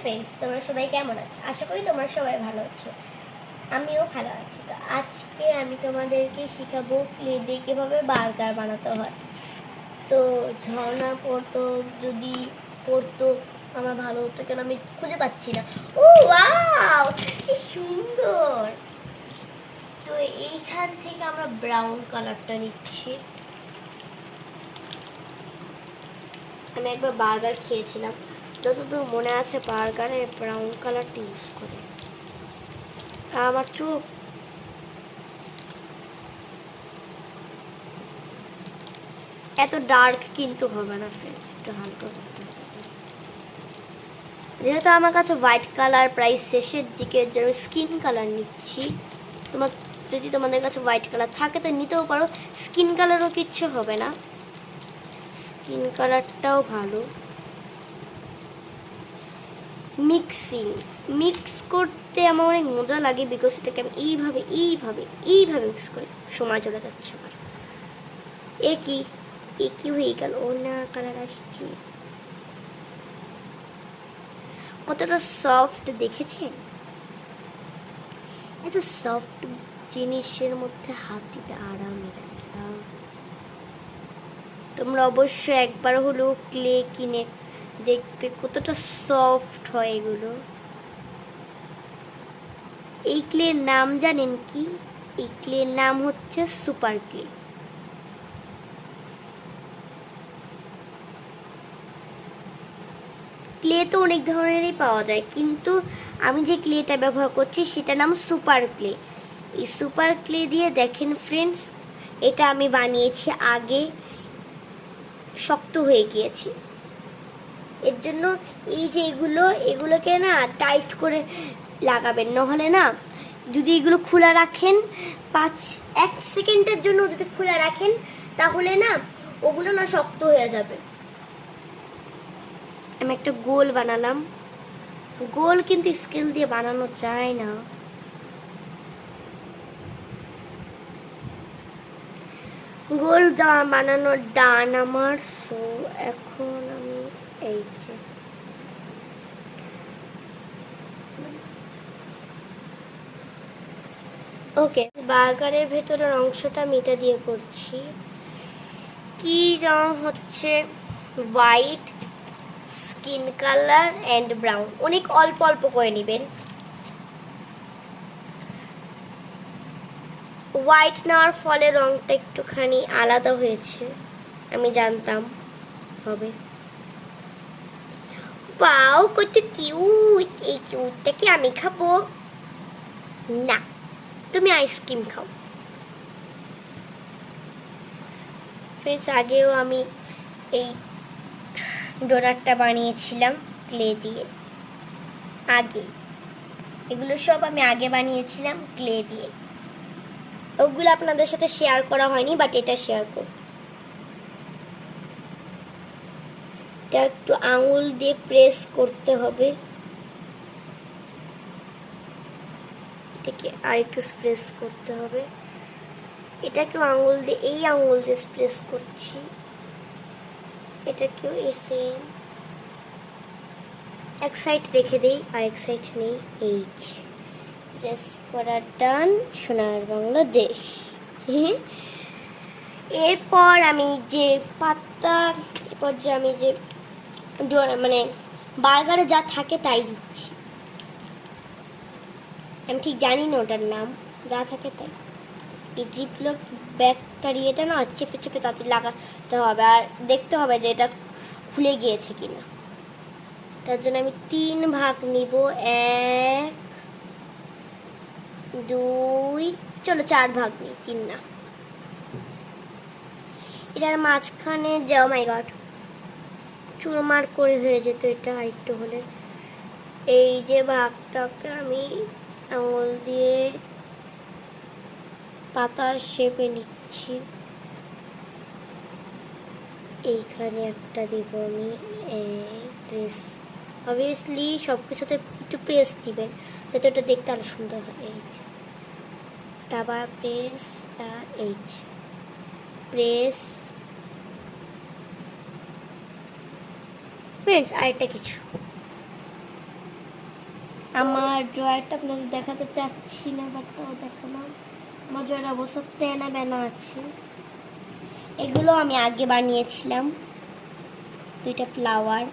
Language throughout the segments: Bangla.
ফ্রেন্ডস, তোমরা সবাই কেমন আছো? আশা করি তোমরা সবাই ভালো আছো, আমিও ভালো আছি। তো আজকে আমি তোমাদেরকে শেখাবো ক্লে দিয়ে কীভাবে বার্গার বানাতে হয়। তো ঝর্ণা যদি পড়তো আমার ভালো হতো, কেন আমি খুঁজে পাচ্ছি না। ও ওয়াও, কি সুন্দর! তো এইখান থেকে আমরা ব্রাউন কালারটা নিচ্ছি। আমি একবার বার্গার খেয়েছিলাম, যতদূর মনে আছে বার্গারে ব্রাউন কালারটা ইউজ করে। আমার চোখ এত ডার্ক কিন্তু হবে না ফ্রেন্ডস, একটু হালকা করতে হবে। যেহেতু আমার কাছে হোয়াইট কালার প্রায় শেষের দিকে, যেন স্কিন কালার নিচ্ছি। যদি তোমাদের কাছে হোয়াইট কালার থাকে তো নিতেও পারো, স্কিন কালারও কিচ্ছু হবে না, স্কিন কালারটাও ভালো। মিক্স করতে আমার অনেক মজা লাগে, বিকজ এটাকে আমি এইভাবে মিক্স করি। সময় চলে যাচ্ছে আমার। একই হয়ে গেল, না কালার আসছে। কতটা সফট দেখেছেন? এত সফট জিনিসের মধ্যে হাত দিতে আরাম লাগে। তোমরা অবশ্যই একবার হলেও ক্লে কিনে দেখবে কতটা সফট হয় এগুলো। এই ক্লের নাম জানেন কি? এই ক্লের নাম হচ্ছে সুপার ক্লে। ক্লে তো অনেক ধরনেরই পাওয়া যায়, কিন্তু আমি যে ক্লেটা ব্যবহার করছি সেটার নাম সুপার ক্লে। এই সুপার ক্লে দিয়ে দেখেন ফ্রেন্ডস, এটা আমি বানিয়েছি আগে, শক্ত হয়ে গিয়েছে। এর জন্য এই যে এগুলোকে না টাইট করে লাগাবেন, নাহলে না যদি এগুলো খোলা রাখেন 1 সেকেন্ডের জন্য যদি খোলা রাখেন, তাহলে না ওগুলো না শক্ত হয়ে যাবে। আমি একটা গোল বানালাম। গোল কিন্তু স্কেল দিয়ে বানানো যায় না। গোল বানানোর ডান আমার। সো এখন আমি এই যে ওকে, বার্গারের ভেতরের অংশটা মিটা দিয়ে করছি। কি রং হচ্ছে white, skin colour and brown. অনেক অল্প অল্প করে নেবেন। হোয়াইট নেওয়ার ফলে রংটা একটুখানি আলাদা হয়েছে, আমি জানতাম হবে। ওয়াও, কত কিউট! এই কিউটটা কি আমি খাবো? না, তুমি আইসক্রিম খাও। ফ্রেন্ডস, আগেও আমি এই ডোনাটটা বানিয়েছিলাম ক্লে দিয়ে। এগুলো সব আমি আগে বানিয়েছিলাম ক্লে দিয়ে। ওগুলো আপনাদের সাথে শেয়ার করা হয়নি, বাট এটা শেয়ার করব। এটা একটু আঙুল দিয়ে প্রেস করতে হবে, এটাকে আর একটু প্রেস করতে হবে। এটাকেও আঙুল দিয়ে, এই আঙুল দিয়ে প্রেস করছি। এটাকেও সেম, এক সাইড রেখে দেই আর এক সাইড নেই। এই প্রেস করা ডান, সোনার বাংলাদেশ। এরপর আমি যে মানে বার্গারে যা থাকে তাই দিচ্ছি। আমি ঠিক জানি না ওটার নাম, যা থাকে তাই। এই জিপলক ব্যাগটার ইয়েটা না চেপে চেপে তাতে লাগাতে হবে, আর দেখতে হবে যে এটা খুলে গিয়েছে কিনা। তার জন্য আমি 3 ভাগ নিব, 1 2, চলো 4 ভাগ নিই, 3 না। এটার মাঝখানে ও মাই গড, চুরমার করে হয়ে যেত এটা আরেকটু হলে। এই যে ভাগটাকে আমি আঙুল দিয়ে পাতার শেপে নিচ্ছি। এইখানে একটা দিব আমি প্রেস। অবভিয়াসলি সব কিছুতে একটু প্রেস দিবেন যাতে ওটা দেখতে আরো সুন্দর হয়। এই যে আবার প্রেস, আর এই যে প্রেস। ফ্রেন্ডস, আরেকটা কিছু, আমার ড্রয়ারটা আপনাদের দেখাতে চাচ্ছি না, বাট তাও দেখালাম। আমার ড্রয়ার অবস্থা তেনা বেনা আছে। এগুলো আমি আগে বানিয়েছিলাম, দুইটা ফ্লাওয়ার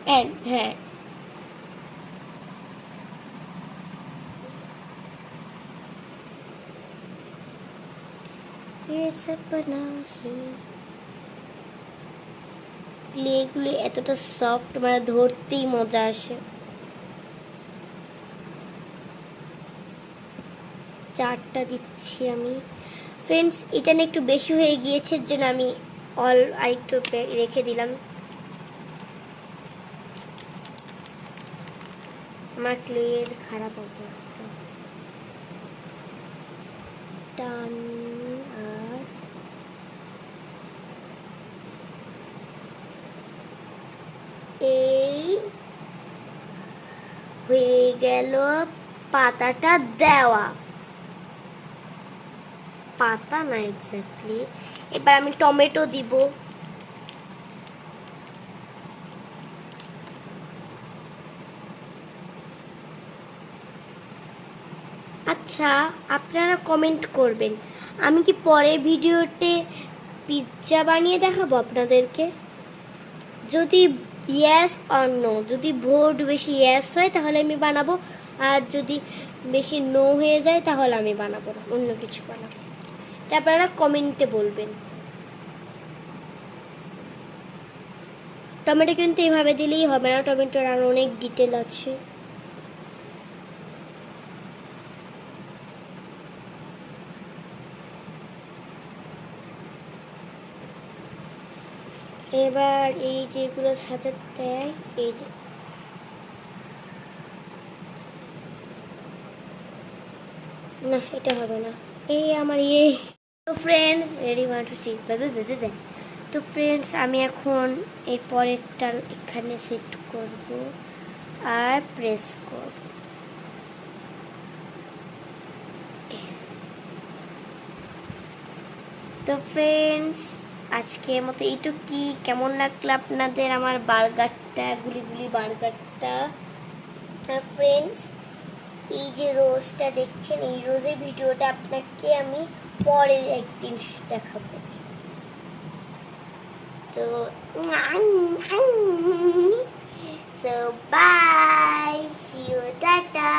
অ্যান্ড হ্যাঁ ক্লেগুলো এতটা সফট, মানে ধরতেই মজা আসে। চারটা দিচ্ছি আমি ফ্রেন্ডস। এটা না একটু বেশি হয়ে গিয়েছে, এর জন্য আমি আরেকটু রেখে দিলাম। আমার ক্লের খারাপ অবস্থা। টান আর এই হয়ে গেল পাতাটা দেওয়া। পাতা না এক্স্যাক্টলি। এবার আমি টমেটো দিব। আচ্ছা, আপনারা কমেন্ট করবেন, আমি কি পরে ভিডিওতে পিৎজা বানিয়ে দেখাবো আপনাদেরকে? যদি ইয়েস অর নো, যদি ভোট বেশি ইয়েস হয় তাহলে আমি বানাবো, আর যদি বেশি নো হয়ে যায় তাহলে আমি বানাবো না, অন্য কিছু বানাবো। এটা আপনারা কমেন্টে বলবেন। টমেটো কিন্তু এইভাবে দিলেই হবে না, টমেটোর আর অনেক ডিটেল আছে। এবার এই যেগুলো সাথে দেয়, এই যে না এটা হবে না, এই আমার তো ফ্রেন্ডস রেডি ওয়ান টু সি বেবে। তো ফ্রেন্ডস আমি এখন এর পরেরটা এখানে সেট করব আর প্রেস করব। তো ফ্রেন্ডস আজকের মতো এইটুকুই। কেমন লাগলো আপনাদের আমার বার্গারটা, গুলি বার্গারটা? ফ্রেন্ডস এই যে রোজটা দেখছেন, এই রোজের ভিডিওটা আপনাকে আমি পরে একদিন দেখাবো। তো so bye, see you, tata.